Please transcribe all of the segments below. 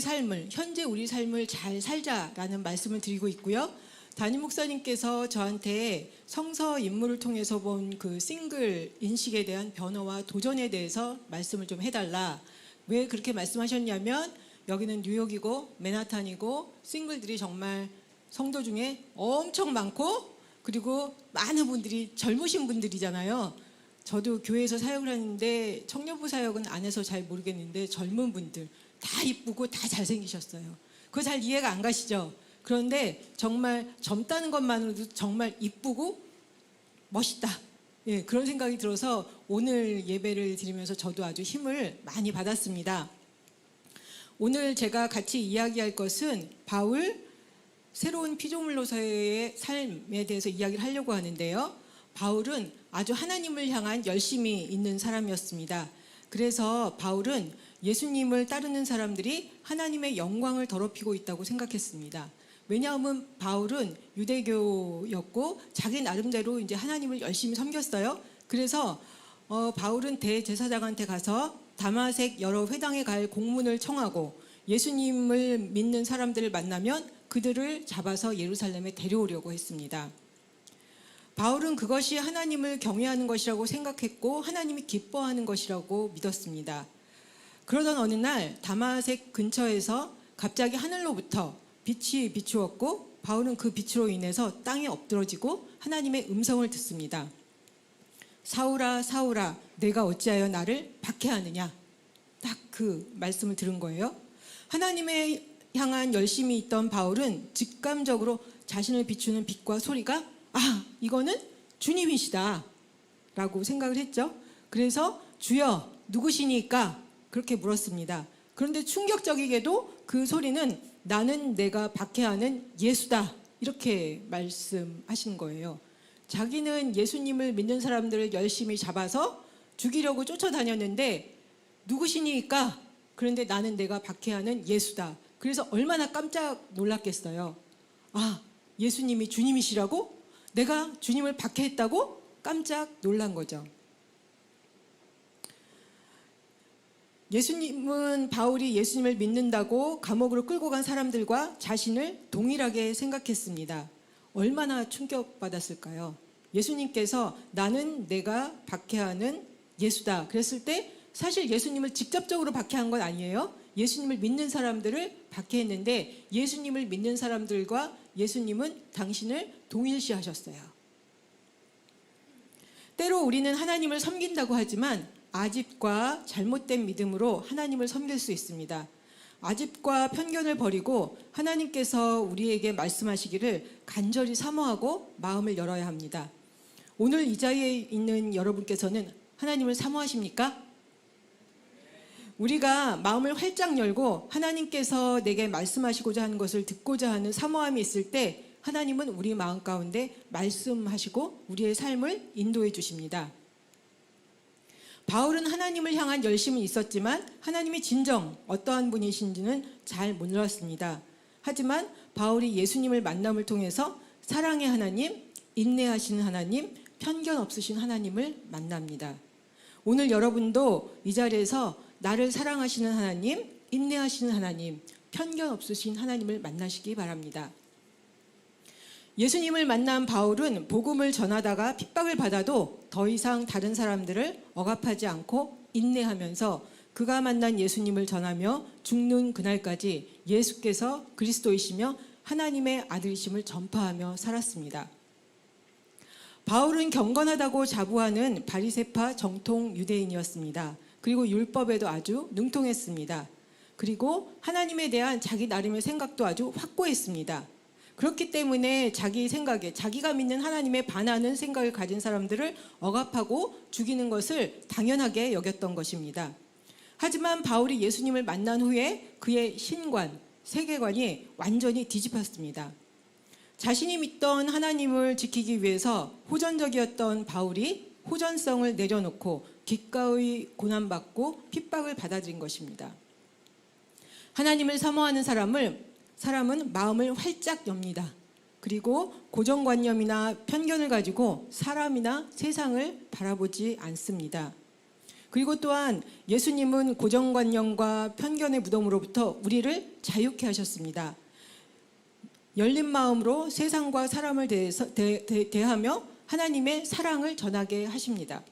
현재 우리 삶을 잘 살자라는 말씀을 드리고 있고요. 담임 목사님께서 저한테 성서 인물을 통해서 본 그 싱글 인식에 대한 변화와 도전에 대해서 말씀을 좀 해달라. 왜 그렇게 말씀하셨냐면 여기는 뉴욕이고 맨하탄이고 싱글들이 정말 성도 중에 엄청 많고 그리고 많은 분들이 젊으신 분들이잖아요. 저도 교회에서 사역을 하는데 청년부 사역은 안 해서 잘 모르겠는데 젊은 분들 다 이쁘고 다 잘생기셨어요. 그거 잘 이해가 안 가시죠? 그런데 정말 젊다는 것만으로도 정말 이쁘고 멋있다. 예, 그런 생각이 들어서 오늘 예배를 드리면서 저도 아주 힘을 많이 받았습니다. 오늘 제가 같이 이야기할 것은 바울 새로운 피조물로서의 삶에 대해서 이야기를 하려고 하는데요. 바울은 아주 하나님을 향한 열심이 있는 사람이었습니다. 그래서 바울은 예수님을 따르는 사람들이 하나님의 영광을 더럽히고 있다고 생각했습니다. 왜냐하면 바울은 유대교였고 자기 나름대로 이제 하나님을 열심히 섬겼어요. 그래서 바울은 대제사장한테 가서 다마색 여러 회당에 갈 공문을 청하고 예수님을 믿는 사람들을 만나면 그들을 잡아서 예루살렘에 데려오려고 했습니다. 바울은 그것이 하나님을 경외하는 것이라고 생각했고 하나님이 기뻐하는 것이라고 믿었습니다. 그러던 어느 날 다마색 근처에서 갑자기 하늘로부터 빛이 비추었고 바울은 그 빛으로 인해서 땅에 엎드러지고 하나님의 음성을 듣습니다. 사울아 사울아 내가 어찌하여 나를 박해하느냐. 딱 그 말씀을 들은 거예요. 하나님의 향한 열심이 있던 바울은 직감적으로 자신을 비추는 빛과 소리가 이거는 주님이시다 라고 생각을 했죠. 그래서 주여 누구시니까 그렇게 물었습니다. 그런데 충격적이게도 그 소리는 나는 내가 박해하는 예수다 이렇게 말씀하신 거예요. 자기는 예수님을 믿는 사람들을 열심히 잡아서 죽이려고 쫓아다녔는데 누구시니까 그런데 나는 내가 박해하는 예수다. 그래서 얼마나 깜짝 놀랐겠어요. 예수님이 주님이시라고? 내가 주님을 박해했다고? 깜짝 놀란 거죠. 바울이 예수님을 믿는다고 감옥으로 끌고 간 사람들과 자신을 동일하게 생각했습니다. 얼마나 충격받았을까요? 예수님께서 나는 내가 박해하는 예수다 그랬을 때 사실 예수님을 직접적으로 박해한 건 아니에요. 예수님을 믿는 사람들을 박해했는데 예수님을 믿는 사람들과 예수님은 당신을 동일시하셨어요. 때로 우리는 하나님을 섬긴다고 하지만 아집과 잘못된 믿음으로 하나님을 섬길 수 있습니다. 아집과 편견을 버리고 하나님께서 우리에게 말씀하시기를 간절히 사모하고 마음을 열어야 합니다. 오늘 이 자리에 있는 여러분께서는 하나님을 사모하십니까? 우리가 마음을 활짝 열고 하나님께서 내게 말씀하시고자 하는 것을 듣고자 하는 사모함이 있을 때 하나님은 우리 마음 가운데 말씀하시고 우리의 삶을 인도해 주십니다. 바울은 하나님을 향한 열심은 있었지만 하나님이 진정 어떠한 분이신지는 잘 몰랐습니다. 하지만 바울이 예수님을 만남을 통해서 사랑의 하나님, 인내하시는 하나님, 편견 없으신 하나님을 만납니다. 오늘 여러분도 이 자리에서 나를 사랑하시는 하나님, 인내하시는 하나님, 편견 없으신 하나님을 만나시기 바랍니다. 예수님을 만난 바울은 복음을 전하다가 핍박을 받아도 더 이상 다른 사람들을 억압하지 않고 인내하면서 그가 만난 예수님을 전하며 죽는 그날까지 예수께서 그리스도이시며 하나님의 아들이심을 전파하며 살았습니다. 바울은 경건하다고 자부하는 바리새파 정통 유대인이었습니다. 그리고 율법에도 아주 능통했습니다. 그리고 하나님에 대한 자기 나름의 생각도 아주 확고했습니다. 그렇기 때문에 자기 생각에 자기가 믿는 하나님에 반하는 생각을 가진 사람들을 억압하고 죽이는 것을 당연하게 여겼던 것입니다. 하지만 바울이 예수님을 만난 후에 그의 신관, 세계관이 완전히 뒤집혔습니다. 자신이 믿던 하나님을 지키기 위해서 호전적이었던 바울이 호전성을 내려놓고 기꺼이 고난받고 핍박을 받아들인 것입니다. 하나님을 사모하는 사람은 마음을 활짝 엽니다. 그리고 고정관념이나 편견을 가지고 사람이나 세상을 바라보지 않습니다. 그리고 또한 예수님은 고정관념과 편견의 무덤으로부터 우리를 자유케 하셨습니다. 열린 마음으로 세상과 사람을 대하며 하나님의 사랑을 전하게 하십니다.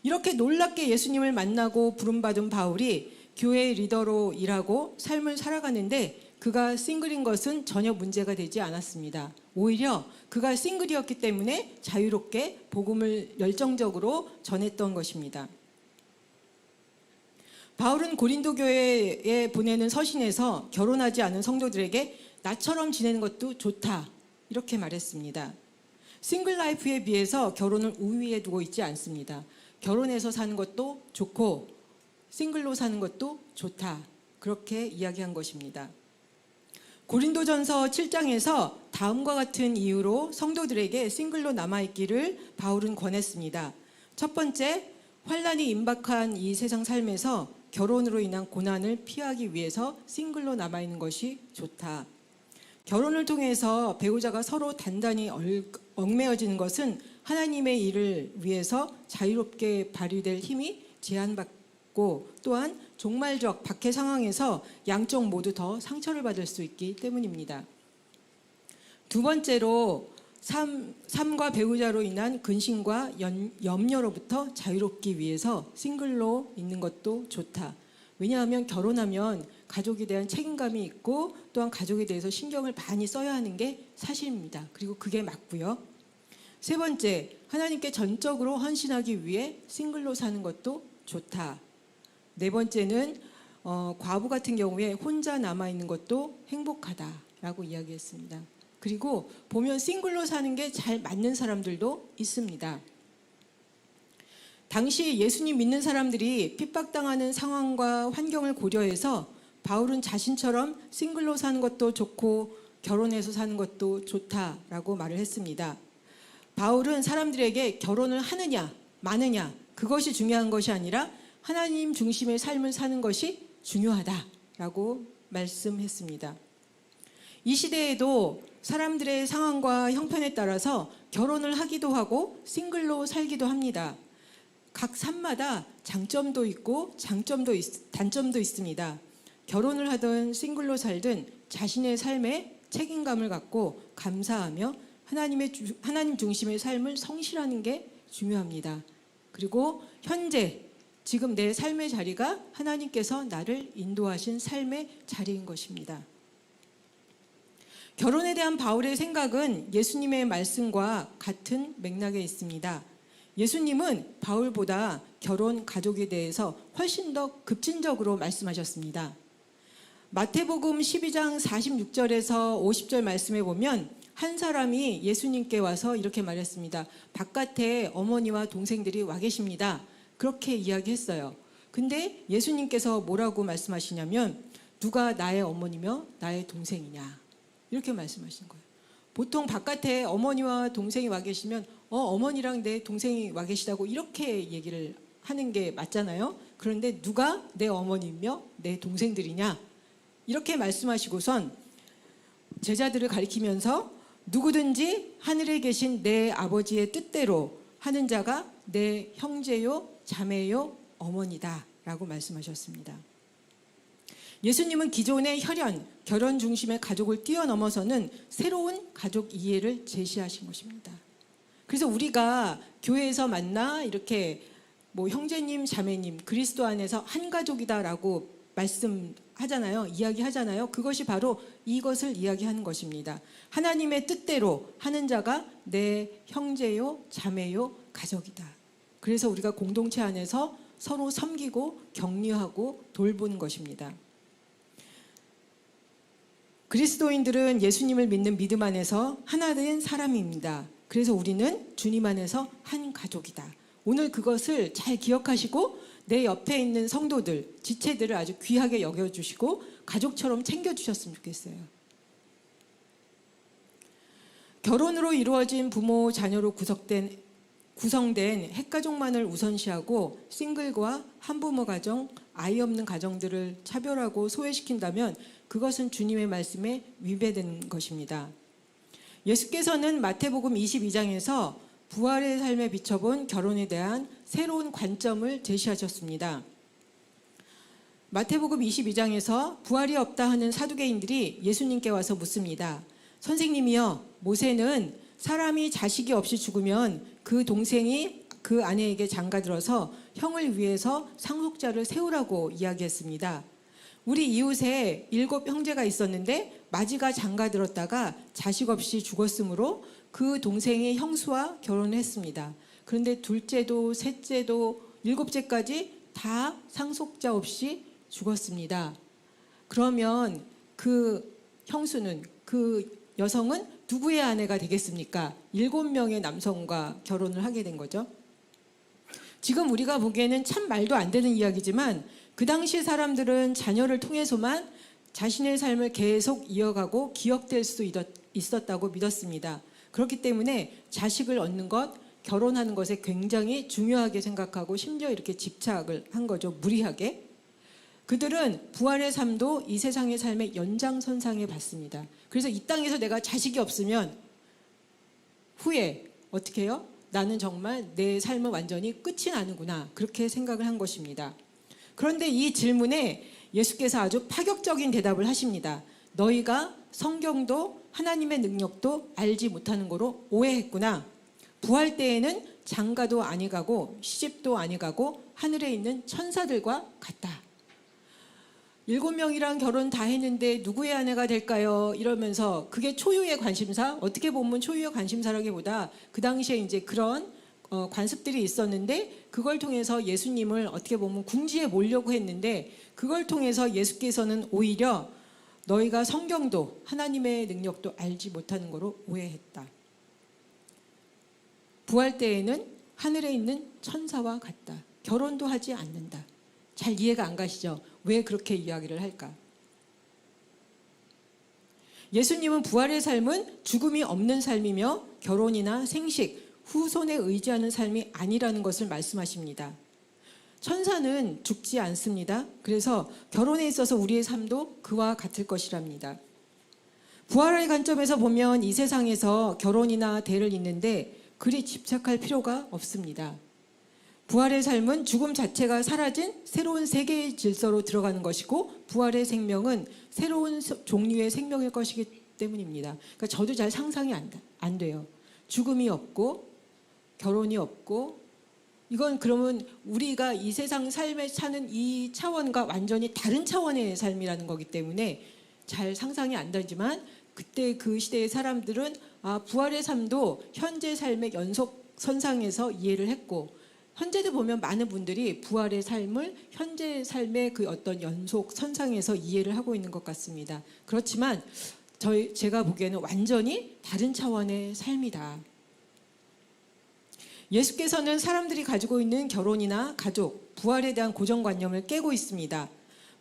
이렇게 놀랍게 예수님을 만나고 부름받은 바울이 교회의 리더로 일하고 삶을 살아가는데 그가 싱글인 것은 전혀 문제가 되지 않았습니다. 오히려 그가 싱글이었기 때문에 자유롭게 복음을 열정적으로 전했던 것입니다. 바울은 고린도 교회에 보내는 서신에서 결혼하지 않은 성도들에게 나처럼 지내는 것도 좋다 이렇게 말했습니다. 싱글 라이프에 비해서 결혼을 우위에 두고 있지 않습니다. 결혼해서 사는 것도 좋고 싱글로 사는 것도 좋다 그렇게 이야기한 것입니다. 고린도전서 7장에서 다음과 같은 이유로 성도들에게 싱글로 남아있기를 바울은 권했습니다. 첫 번째, 환난이 임박한 이 세상 삶에서 결혼으로 인한 고난을 피하기 위해서 싱글로 남아있는 것이 좋다. 결혼을 통해서 배우자가 서로 단단히 얽매어지는 것은 하나님의 일을 위해서 자유롭게 발휘될 힘이 제한받고 또한 종말적 박해 상황에서 양쪽 모두 더 상처를 받을 수 있기 때문입니다. 두 번째로 삶과 배우자로 인한 근심과 염려로부터 자유롭기 위해서 싱글로 있는 것도 좋다. 왜냐하면 결혼하면 가족에 대한 책임감이 있고 또한 가족에 대해서 신경을 많이 써야 하는 게 사실입니다. 그리고 그게 맞고요. 세 번째, 하나님께 전적으로 헌신하기 위해 싱글로 사는 것도 좋다. 네 번째는 과부 같은 경우에 혼자 남아있는 것도 행복하다라고 이야기했습니다. 그리고 보면 싱글로 사는 게 잘 맞는 사람들도 있습니다. 당시 예수님 믿는 사람들이 핍박당하는 상황과 환경을 고려해서 바울은 자신처럼 싱글로 사는 것도 좋고 결혼해서 사는 것도 좋다라고 말을 했습니다. 바울은 사람들에게 결혼을 하느냐 마느냐 그것이 중요한 것이 아니라 하나님 중심의 삶을 사는 것이 중요하다라고 말씀했습니다. 이 시대에도 사람들의 상황과 형편에 따라서 결혼을 하기도 하고 싱글로 살기도 합니다. 각 삶마다 장점도 있고 단점도 있습니다. 결혼을 하든 싱글로 살든 자신의 삶에 책임감을 갖고 감사하며 하나님 중심의 삶을 성실하는 게 중요합니다. 그리고 현재 지금 내 삶의 자리가 하나님께서 나를 인도하신 삶의 자리인 것입니다. 결혼에 대한 바울의 생각은 예수님의 말씀과 같은 맥락에 있습니다. 예수님은 바울보다 결혼, 가족에 대해서 훨씬 더 급진적으로 말씀하셨습니다. 마태복음 12장 46절에서 50절 말씀에 보면 한 사람이 예수님께 와서 이렇게 말했습니다. 바깥에 어머니와 동생들이 와 계십니다. 그렇게 이야기했어요. 근데 예수님께서 뭐라고 말씀하시냐면 누가 나의 어머니며 나의 동생이냐 이렇게 말씀하신 거예요. 보통 바깥에 어머니와 동생이 와 계시면 어머니랑 내 동생이 와 계시다고 이렇게 얘기를 하는 게 맞잖아요. 그런데 누가 내 어머니며 내 동생들이냐 이렇게 말씀하시고선 제자들을 가리키면서 누구든지 하늘에 계신 내 아버지의 뜻대로 하는 자가 내 형제요 자매요 어머니다 라고 말씀하셨습니다. 예수님은 기존의 혈연, 결혼 중심의 가족을 뛰어넘어서는 새로운 가족 이해를 제시하신 것입니다. 그래서 우리가 교회에서 만나 이렇게 형제님, 자매님, 그리스도 안에서 한 가족이다라고 말씀하잖아요. 이야기하잖아요. 그것이 바로 이것을 이야기하는 것입니다. 하나님의 뜻대로 하는 자가 내 형제요, 자매요, 가족이다. 그래서 우리가 공동체 안에서 서로 섬기고 격려하고 돌보는 것입니다. 그리스도인들은 예수님을 믿는 믿음 안에서 하나 된 사람입니다. 그래서 우리는 주님 안에서 한 가족이다. 오늘 그것을 잘 기억하시고 내 옆에 있는 성도들, 지체들을 아주 귀하게 여겨주시고 가족처럼 챙겨주셨으면 좋겠어요. 결혼으로 이루어진 부모, 자녀로 구성된 핵가족만을 우선시하고 싱글과 한부모 가정, 아이 없는 가정들을 차별하고 소외시킨다면 그것은 주님의 말씀에 위배된 것입니다. 예수께서는 마태복음 22장에서 부활의 삶에 비춰본 결혼에 대한 새로운 관점을 제시하셨습니다. 마태복음 22장에서 부활이 없다 하는 사두개인들이 예수님께 와서 묻습니다. 선생님이여, 모세는 사람이 자식이 없이 죽으면 그 동생이 그 아내에게 장가들어서 형을 위해서 상속자를 세우라고 이야기했습니다. 우리 이웃에 7 형제가 있었는데 마지가 장가들었다가 자식 없이 죽었으므로 그 동생의 형수와 결혼을 했습니다. 그런데 둘째도 셋째도 7째까지 다 상속자 없이 죽었습니다. 그러면 그 형수는, 그 여성은 누구의 아내가 되겠습니까? 7명의 남성과 결혼을 하게 된 거죠. 지금 우리가 보기에는 참 말도 안 되는 이야기지만 그 당시 사람들은 자녀를 통해서만 자신의 삶을 계속 이어가고 기억될 수 있었다고 믿었습니다. 그렇기 때문에 자식을 얻는 것, 결혼하는 것에 굉장히 중요하게 생각하고 심지어 이렇게 집착을 한 거죠. 무리하게. 그들은 부활의 삶도 이 세상의 삶의 연장선상에 봤습니다. 그래서 이 땅에서 내가 자식이 없으면 후에 어떻게 해요? 나는 정말 내 삶은 완전히 끝이 나는구나, 그렇게 생각을 한 것입니다. 그런데 이 질문에 예수께서 아주 파격적인 대답을 하십니다. 너희가 성경도 하나님의 능력도 알지 못하는 거로 오해했구나. 부활 때에는 장가도 아니 가고 시집도 아니 가고 하늘에 있는 천사들과 같다. 7명이랑 결혼 다 했는데 누구의 아내가 될까요? 이러면서 그게 초유의 관심사, 어떻게 보면 초유의 관심사라기보다 그 당시에 이제 그런 관습들이 있었는데 그걸 통해서 예수님을 어떻게 보면 궁지에 몰려고 했는데 그걸 통해서 예수께서는 오히려 너희가 성경도 하나님의 능력도 알지 못하는 거로 오해했다. 부활 때에는 하늘에 있는 천사와 같다. 결혼도 하지 않는다. 잘 이해가 안 가시죠? 왜 그렇게 이야기를 할까? 예수님은 부활의 삶은 죽음이 없는 삶이며 결혼이나 생식, 후손에 의지하는 삶이 아니라는 것을 말씀하십니다. 천사는 죽지 않습니다. 그래서 결혼에 있어서 우리의 삶도 그와 같을 것이랍니다. 부활의 관점에서 보면 이 세상에서 결혼이나 대를 잇는데 그리 집착할 필요가 없습니다. 부활의 삶은 죽음 자체가 사라진 새로운 세계의 질서로 들어가는 것이고 부활의 생명은 새로운 종류의 생명일 것이기 때문입니다. 그러니까 저도 잘 상상이 안 돼요. 죽음이 없고 결혼이 없고 이건 그러면 우리가 이 세상 삶에 사는 이 차원과 완전히 다른 차원의 삶이라는 거기 때문에 잘 상상이 안 되지만 그때 그 시대의 사람들은 부활의 삶도 현재 삶의 연속선상에서 이해를 했고 현재도 보면 많은 분들이 부활의 삶을 현재 삶의 그 어떤 연속선상에서 이해를 하고 있는 것 같습니다. 그렇지만 제가 보기에는 완전히 다른 차원의 삶이다. 예수께서는 사람들이 가지고 있는 결혼이나 가족, 부활에 대한 고정관념을 깨고 있습니다.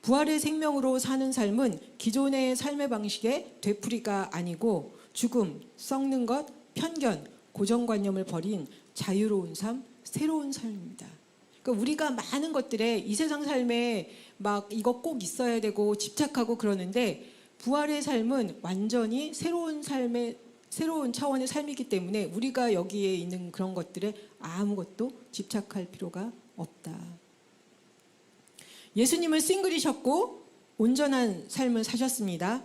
부활의 생명으로 사는 삶은 기존의 삶의 방식의 되풀이가 아니고 죽음, 썩는 것, 편견, 고정관념을 버린 자유로운 삶, 새로운 삶입니다. 그러니까 우리가 많은 것들에 이 세상 삶에 막 이거 꼭 있어야 되고 집착하고 그러는데 부활의 삶은 완전히 새로운 삶의 새로운 차원의 삶이기 때문에 우리가 여기에 있는 그런 것들에 아무것도 집착할 필요가 없다. 예수님은 싱글이셨고 온전한 삶을 사셨습니다.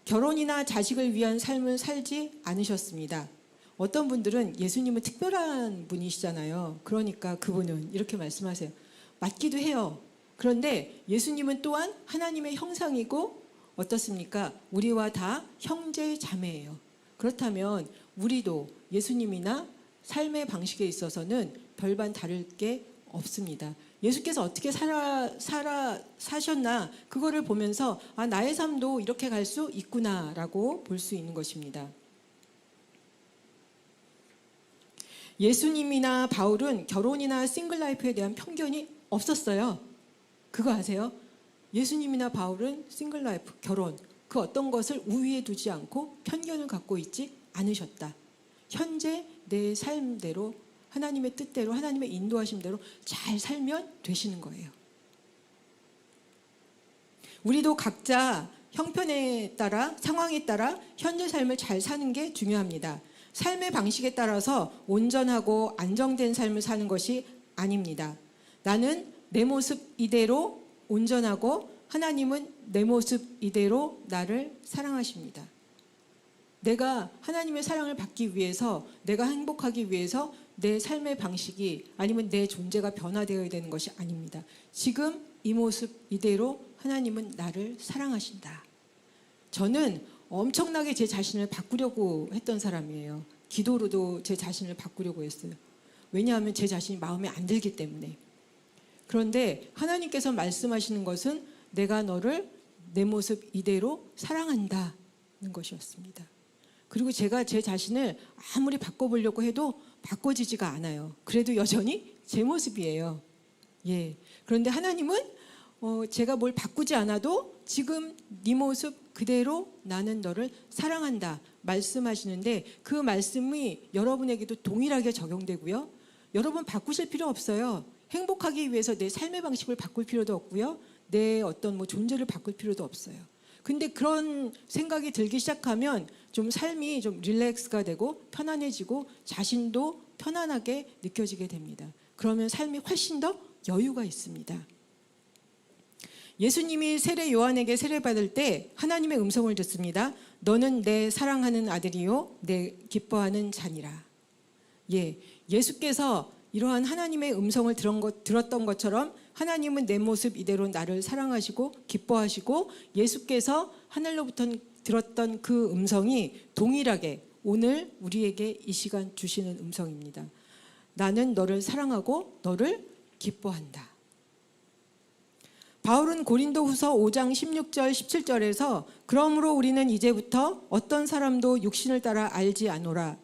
결혼이나 자식을 위한 삶을 살지 않으셨습니다. 어떤 분들은 예수님은 특별한 분이시잖아요. 그러니까 그분은 이렇게 말씀하세요. 맞기도 해요. 그런데 예수님은 또한 하나님의 형상이고 어떻습니까? 우리와 다 형제 자매예요. 그렇다면 우리도 예수님이나 삶의 방식에 있어서는 별반 다를 게 없습니다. 예수께서 어떻게 사셨나 그거를 보면서 나의 삶도 이렇게 갈 수 있구나라고 볼 수 있는 것입니다. 예수님이나 바울은 결혼이나 싱글라이프에 대한 편견이 없었어요. 그거 아세요? 예수님이나 바울은 싱글라이프, 결혼 그 어떤 것을 우위에 두지 않고 편견을 갖고 있지 않으셨다. 현재 내 삶대로 하나님의 뜻대로 하나님의 인도하심대로 잘 살면 되시는 거예요. 우리도 각자 형편에 따라 상황에 따라 현재 삶을 잘 사는 게 중요합니다. 삶의 방식에 따라서 온전하고 안정된 삶을 사는 것이 아닙니다. 나는 내 모습 이대로 온전하고 하나님은 내 모습 이대로 나를 사랑하십니다. 내가 하나님의 사랑을 받기 위해서, 내가 행복하기 위해서 내 삶의 방식이 아니면 내 존재가 변화되어야 되는 것이 아닙니다. 지금 이 모습 이대로 하나님은 나를 사랑하신다. 저는 엄청나게 제 자신을 바꾸려고 했던 사람이에요. 기도로도 제 자신을 바꾸려고 했어요. 왜냐하면 제 자신이 마음에 안 들기 때문에. 그런데 하나님께서 말씀하시는 것은 내가 너를 내 모습 이대로 사랑한다는 것이었습니다. 그리고 제가 제 자신을 아무리 바꿔보려고 해도 바꿔지지가 않아요. 그래도 여전히 제 모습이에요. 예. 그런데 하나님은 제가 뭘 바꾸지 않아도 지금 네 모습 그대로 나는 너를 사랑한다 말씀하시는데, 그 말씀이 여러분에게도 동일하게 적용되고요. 여러분 바꾸실 필요 없어요. 행복하기 위해서 내 삶의 방식을 바꿀 필요도 없고요. 내 어떤 존재를 바꿀 필요도 없어요. 근데 그런 생각이 들기 시작하면 좀 삶이 좀 릴렉스가 되고 편안해지고 자신도 편안하게 느껴지게 됩니다. 그러면 삶이 훨씬 더 여유가 있습니다. 예수님이 세례 요한에게 세례받을 때 하나님의 음성을 듣습니다. 너는 내 사랑하는 아들이요 내 기뻐하는 자니라. 예, 예수께서 이러한 하나님의 음성을 들었던 것처럼 하나님은 내 모습 이대로 나를 사랑하시고 기뻐하시고, 예수께서 하늘로부터 들었던 그 음성이 동일하게 오늘 우리에게 이 시간 주시는 음성입니다. 나는 너를 사랑하고 너를 기뻐한다. 바울은 고린도후서 5장 16절 17절에서 그러므로 우리는 이제부터 어떤 사람도 육신을 따라 알지 아니하노라.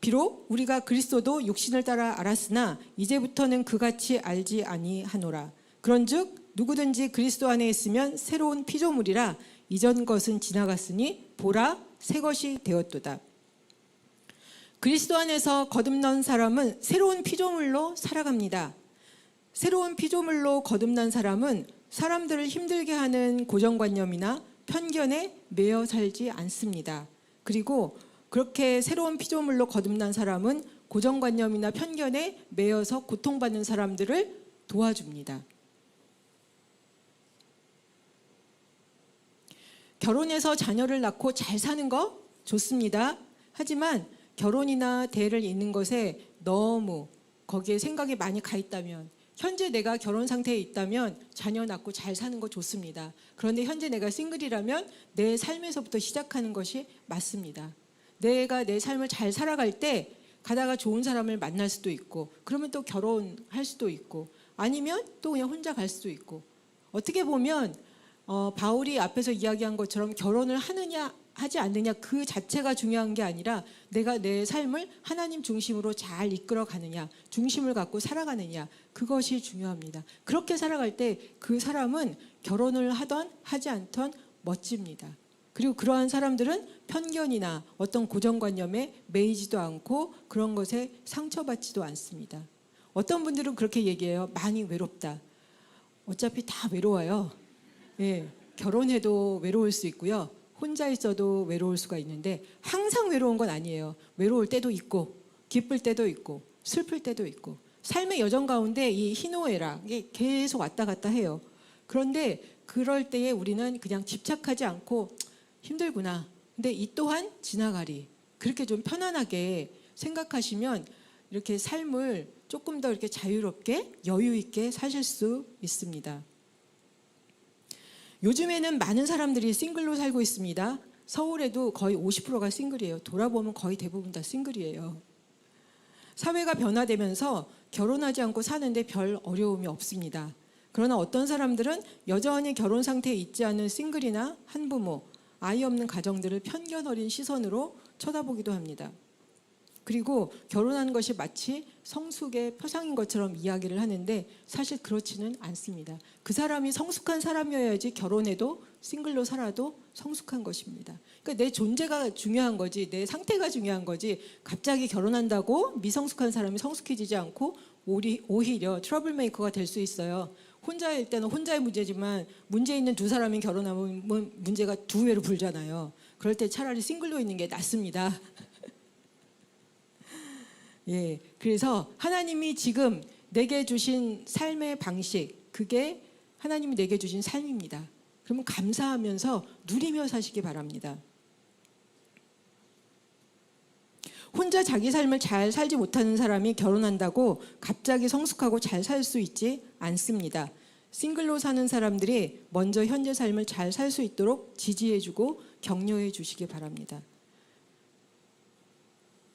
비록 우리가 그리스도도 육신을 따라 알았으나 이제부터는 그같이 알지 아니하노라. 그런즉 누구든지 그리스도 안에 있으면 새로운 피조물이라. 이전 것은 지나갔으니 보라 새 것이 되었도다. 그리스도 안에서 거듭난 사람은 새로운 피조물로 살아갑니다. 새로운 피조물로 거듭난 사람은 사람들을 힘들게 하는 고정관념이나 편견에 매여 살지 않습니다. 그리고 그렇게 새로운 피조물로 거듭난 사람은 고정관념이나 편견에 매여서 고통받는 사람들을 도와줍니다. 결혼해서 자녀를 낳고 잘 사는 거 좋습니다. 하지만 결혼이나 대를 잇는 것에 너무 거기에 생각이 많이 가 있다면, 현재 내가 결혼 상태에 있다면 자녀 낳고 잘 사는 거 좋습니다. 그런데 현재 내가 싱글이라면 내 삶에서부터 시작하는 것이 맞습니다. 내가 내 삶을 잘 살아갈 때 가다가 좋은 사람을 만날 수도 있고, 그러면 또 결혼할 수도 있고, 아니면 또 그냥 혼자 갈 수도 있고. 어떻게 보면 바울이 앞에서 이야기한 것처럼 결혼을 하느냐 하지 않느냐 그 자체가 중요한 게 아니라 내가 내 삶을 하나님 중심으로 잘 이끌어 가느냐, 중심을 갖고 살아가느냐, 그것이 중요합니다. 그렇게 살아갈 때 그 사람은 결혼을 하던 하지 않던 멋집니다. 그리고 그러한 사람들은 편견이나 어떤 고정관념에 매이지도 않고 그런 것에 상처받지도 않습니다. 어떤 분들은 그렇게 얘기해요. 많이 외롭다. 어차피 다 외로워요. 예, 결혼해도 외로울 수 있고요. 혼자 있어도 외로울 수가 있는데 항상 외로운 건 아니에요. 외로울 때도 있고 기쁠 때도 있고 슬플 때도 있고, 삶의 여정 가운데 이 희노애락 이게 계속 왔다 갔다 해요. 그런데 그럴 때에 우리는 그냥 집착하지 않고 힘들구나, 근데 이 또한 지나가리, 그렇게 좀 편안하게 생각하시면 이렇게 삶을 조금 더 이렇게 자유롭게 여유 있게 사실 수 있습니다. 요즘에는 많은 사람들이 싱글로 살고 있습니다. 서울에도 거의 50%가 싱글이에요. 돌아보면 거의 대부분 다 싱글이에요. 사회가 변화되면서 결혼하지 않고 사는데 별 어려움이 없습니다. 그러나 어떤 사람들은 여전히 결혼 상태에 있지 않은 싱글이나 한부모, 아이 없는 가정들을 편견 어린 시선으로 쳐다보기도 합니다. 그리고 결혼하는 것이 마치 성숙의 표상인 것처럼 이야기를 하는데 사실 그렇지는 않습니다. 그 사람이 성숙한 사람이어야지 결혼해도 싱글로 살아도 성숙한 것입니다. 그러니까 내 존재가 중요한 거지, 내 상태가 중요한 거지, 갑자기 결혼한다고 미성숙한 사람이 성숙해지지 않고 오히려 트러블메이커가 될 수 있어요. 혼자일 때는 혼자의 문제지만 문제 있는 두 사람이 결혼하면 문제가 두 배로 불잖아요. 그럴 때 차라리 싱글로 있는 게 낫습니다. 예, 그래서 하나님이 지금 내게 주신 삶의 방식, 그게 하나님이 내게 주신 삶입니다. 그러면 감사하면서 누리며 사시기 바랍니다. 혼자 자기 삶을 잘 살지 못하는 사람이 결혼한다고 갑자기 성숙하고 잘 살 수 있지 않습니다. 싱글로 사는 사람들이 먼저 현재 삶을 잘 살 수 있도록 지지해주고 격려해 주시기 바랍니다.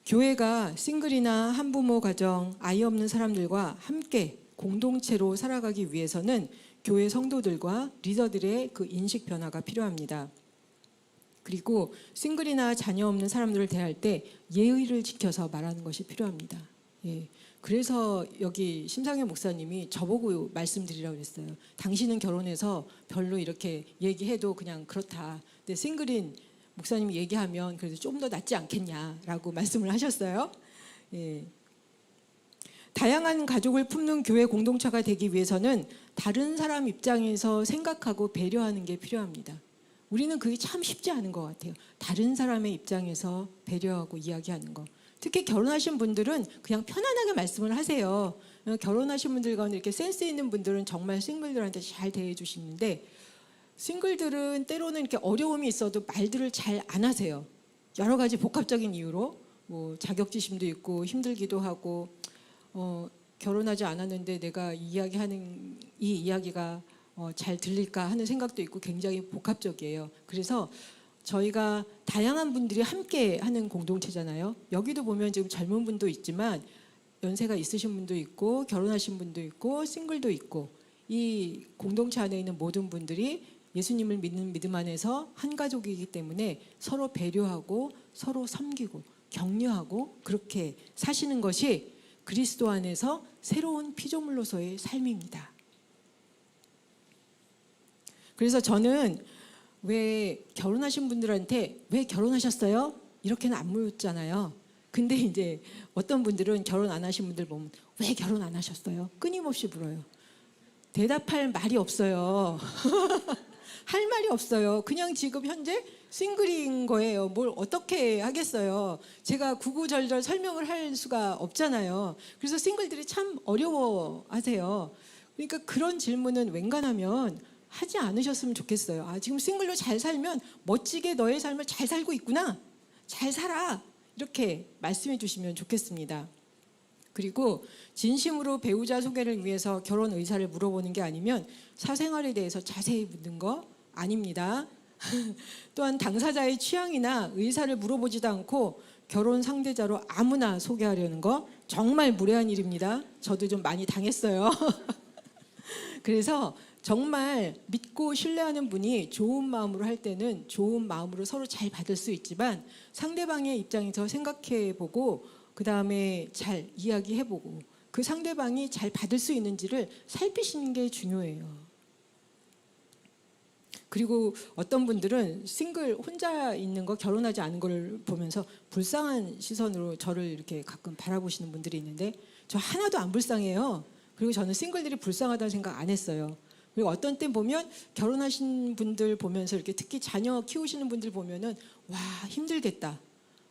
교회가 싱글이나 한부모 가정, 아이 없는 사람들과 함께 공동체로 살아가기 위해서는 교회 성도들과 리더들의 그 인식 변화가 필요합니다. 그리고 싱글이나 자녀 없는 사람들을 대할 때 예의를 지켜서 말하는 것이 필요합니다. 예. 그래서 여기 심상현 목사님이 저보고 말씀드리라고 그랬어요. 당신은 결혼해서 별로 이렇게 얘기해도 그냥 그렇다. 근데 싱글인 목사님이 얘기하면 그래도 좀 더 낫지 않겠냐라고 말씀을 하셨어요. 예. 다양한 가족을 품는 교회 공동체가 되기 위해서는 다른 사람 입장에서 생각하고 배려하는 게 필요합니다. 우리는 그게 참 쉽지 않은 것 같아요. 다른 사람의 입장에서 배려하고 이야기하는 거. 특히 결혼하신 분들은 그냥 편안하게 말씀을 하세요. 결혼하신 분들 가운데 이렇게 센스 있는 분들은 정말 싱글들한테 잘 대해주시는데, 싱글들은 때로는 이렇게 어려움이 있어도 말들을 잘 안 하세요. 여러 가지 복합적인 이유로 뭐 자격지심도 있고 힘들기도 하고, 결혼하지 않았는데 내가 이야기하는 이 이야기가 잘 들릴까 하는 생각도 있고 굉장히 복합적이에요. 그래서 저희가 다양한 분들이 함께 하는 공동체잖아요. 여기도 보면 지금 젊은 분도 있지만 연세가 있으신 분도 있고 결혼하신 분도 있고 싱글도 있고, 이 공동체 안에 있는 모든 분들이 예수님을 믿는 믿음 안에서 한 가족이기 때문에 서로 배려하고 서로 섬기고 격려하고 그렇게 사시는 것이 그리스도 안에서 새로운 피조물로서의 삶입니다. 그래서 저는 왜 결혼하신 분들한테 왜 결혼하셨어요? 이렇게는 안 묻잖아요. 근데 이제 어떤 분들은 결혼 안 하신 분들 보면 왜 결혼 안 하셨어요? 끊임없이 물어요. 대답할 말이 없어요. 할 말이 없어요. 그냥 지금 현재 싱글인 거예요. 뭘 어떻게 하겠어요. 제가 구구절절 설명을 할 수가 없잖아요. 그래서 싱글들이 참 어려워하세요. 그러니까 그런 질문은 웬간하면 하지 않으셨으면 좋겠어요. 아, 지금 싱글로 잘 살면 멋지게 너의 삶을 잘 살고 있구나. 잘 살아. 이렇게 말씀해 주시면 좋겠습니다. 그리고 진심으로 배우자 소개를 위해서 결혼 의사를 물어보는 게 아니면 사생활에 대해서 자세히 묻는 거 아닙니다. 또한 당사자의 취향이나 의사를 물어보지도 않고 결혼 상대자로 아무나 소개하려는 거 정말 무례한 일입니다. 저도 좀 많이 당했어요. 그래서 정말 믿고 신뢰하는 분이 좋은 마음으로 할 때는 좋은 마음으로 서로 잘 받을 수 있지만 상대방의 입장에서 생각해보고 그 다음에 잘 이야기해보고 그 상대방이 잘 받을 수 있는지를 살피시는 게 중요해요. 그리고 어떤 분들은 싱글 혼자 있는 거, 결혼하지 않은 걸 보면서 불쌍한 시선으로 저를 이렇게 가끔 바라보시는 분들이 있는데 저 하나도 안 불쌍해요. 그리고 저는 싱글들이 불쌍하다는 생각 안 했어요. 그리고 어떤 때 보면 결혼하신 분들 보면서 이렇게 특히 자녀 키우시는 분들 보면은 와, 힘들겠다.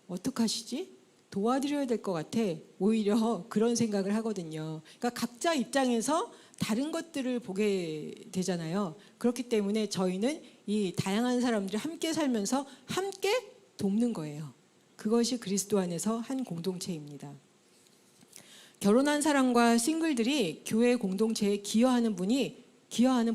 어떡하시지? 도와드려야 될 것 같아. 오히려 그런 생각을 하거든요. 그러니까 각자 입장에서 다른 것들을 보게 되잖아요. 그렇기 때문에 저희는 이 다양한 사람들이 함께 살면서 함께 돕는 거예요. 그것이 그리스도 안에서 한 공동체입니다. 결혼한 사람과 싱글들이 교회 공동체에 기여하는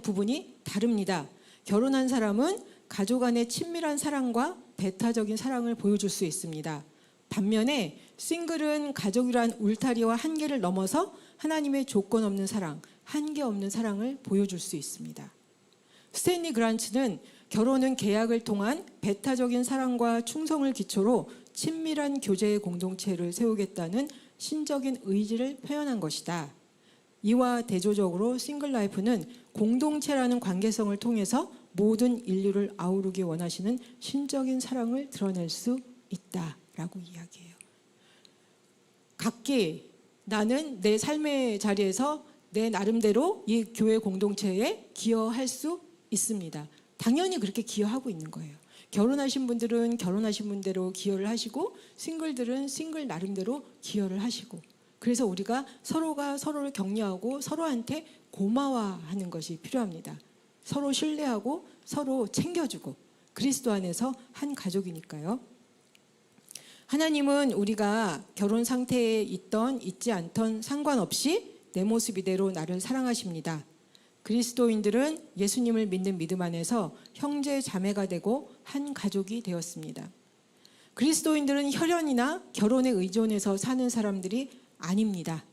부분이 다릅니다. 결혼한 사람은 가족 안의 친밀한 사랑과 배타적인 사랑을 보여줄 수 있습니다. 반면에 싱글은 가족이란 울타리와 한계를 넘어서 하나님의 조건 없는 사랑, 한계 없는 사랑을 보여줄 수 있습니다. 스탠리 그란츠는 결혼은 계약을 통한 배타적인 사랑과 충성을 기초로 친밀한 교제의 공동체를 세우겠다는 신적인 의지를 표현한 것이다. 이와 대조적으로 싱글 라이프는 공동체라는 관계성을 통해서 모든 인류를 아우르기 원하시는 신적인 사랑을 드러낼 수 있다라고 이야기해요. 각기 나는 내 삶의 자리에서 내 나름대로 이 교회 공동체에 기여할 수 있습니다. 당연히 그렇게 기여하고 있는 거예요. 결혼하신 분들은 결혼하신 분대로 기여를 하시고 싱글들은 싱글 나름대로 기여를 하시고, 그래서 우리가 서로가 서로를 격려하고 서로한테 고마워하는 것이 필요합니다. 서로 신뢰하고 서로 챙겨주고, 그리스도 안에서 한 가족이니까요. 하나님은 우리가 결혼 상태에 있던 있지 않던 상관없이 내 모습 이대로 나를 사랑하십니다. 그리스도인들은 예수님을 믿는 믿음 안에서 형제 자매가 되고 한 가족이 되었습니다. 그리스도인들은 혈연이나 결혼에 의존해서 사는 사람들이 아닙니다.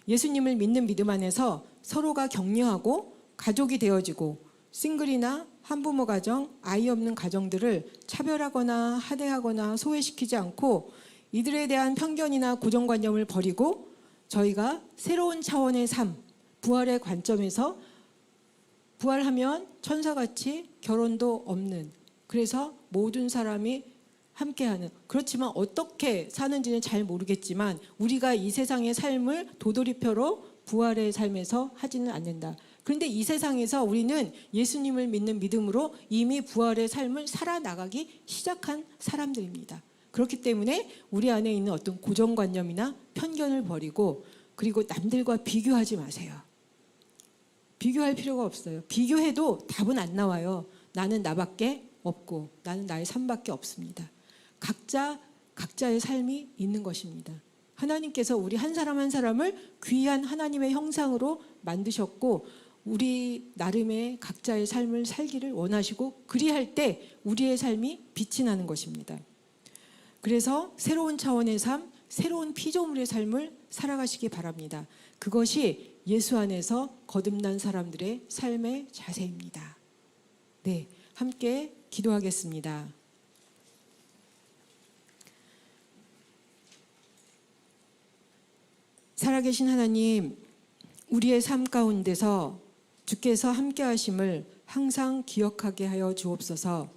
예수님을 믿는 믿음 안에서 서로가 격려하고 가족이 되어지고, 싱글이나 한부모 가정, 아이 없는 가정들을 차별하거나 하대하거나 소외시키지 않고 이들에 대한 편견이나 고정관념을 버리고 저희가 새로운 차원의 삶, 부활의 관점에서 부활하면 천사같이 결혼도 없는, 그래서 모든 사람이 함께하는, 그렇지만 어떻게 사는지는 잘 모르겠지만 우리가 이 세상의 삶을 도돌이표로 부활의 삶에서 하지는 않는다. 그런데 이 세상에서 우리는 예수님을 믿는 믿음으로 이미 부활의 삶을 살아나가기 시작한 사람들입니다. 그렇기 때문에 우리 안에 있는 어떤 고정관념이나 편견을 버리고, 그리고 남들과 비교하지 마세요. 비교할 필요가 없어요. 비교해도 답은 안 나와요. 나는 나밖에 없고 나는 나의 삶밖에 없습니다. 각자의 삶이 있는 것입니다. 하나님께서 우리 한 사람 한 사람을 귀한 하나님의 형상으로 만드셨고, 우리 나름의 각자의 삶을 살기를 원하시고, 그리할 때 우리의 삶이 빛이 나는 것입니다. 그래서 새로운 차원의 삶, 새로운 피조물의 삶을 살아가시기 바랍니다. 그것이 예수 안에서 거듭난 사람들의 삶의 자세입니다. 네, 함께 기도하겠습니다. 살아계신 하나님, 우리의 삶 가운데서 주께서 함께 하심을 항상 기억하게 하여 주옵소서.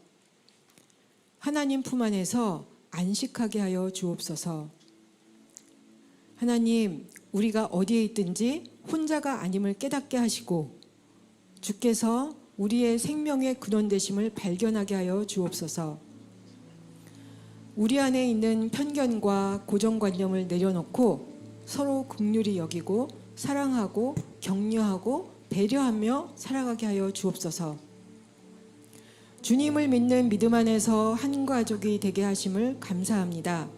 하나님 품 안에서 안식하게 하여 주옵소서. 하나님, 우리가 어디에 있든지 혼자가 아님을 깨닫게 하시고 주께서 우리의 생명의 근원 되심을 발견하게 하여 주옵소서. 우리 안에 있는 편견과 고정관념을 내려놓고 서로 긍휼히 여기고 사랑하고 격려하고 배려하며 살아가게 하여 주옵소서. 주님을 믿는 믿음 안에서 한 가족이 되게 하심을 감사합니다.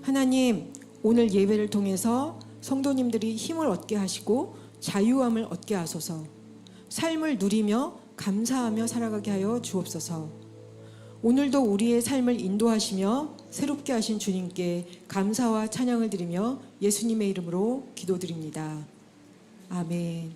하나님, 오늘 예배를 통해서 성도님들이 힘을 얻게 하시고 자유함을 얻게 하소서. 삶을 누리며 감사하며 살아가게 하여 주옵소서. 오늘도 우리의 삶을 인도하시며 새롭게 하신 주님께 감사와 찬양을 드리며 예수님의 이름으로 기도드립니다. 아멘.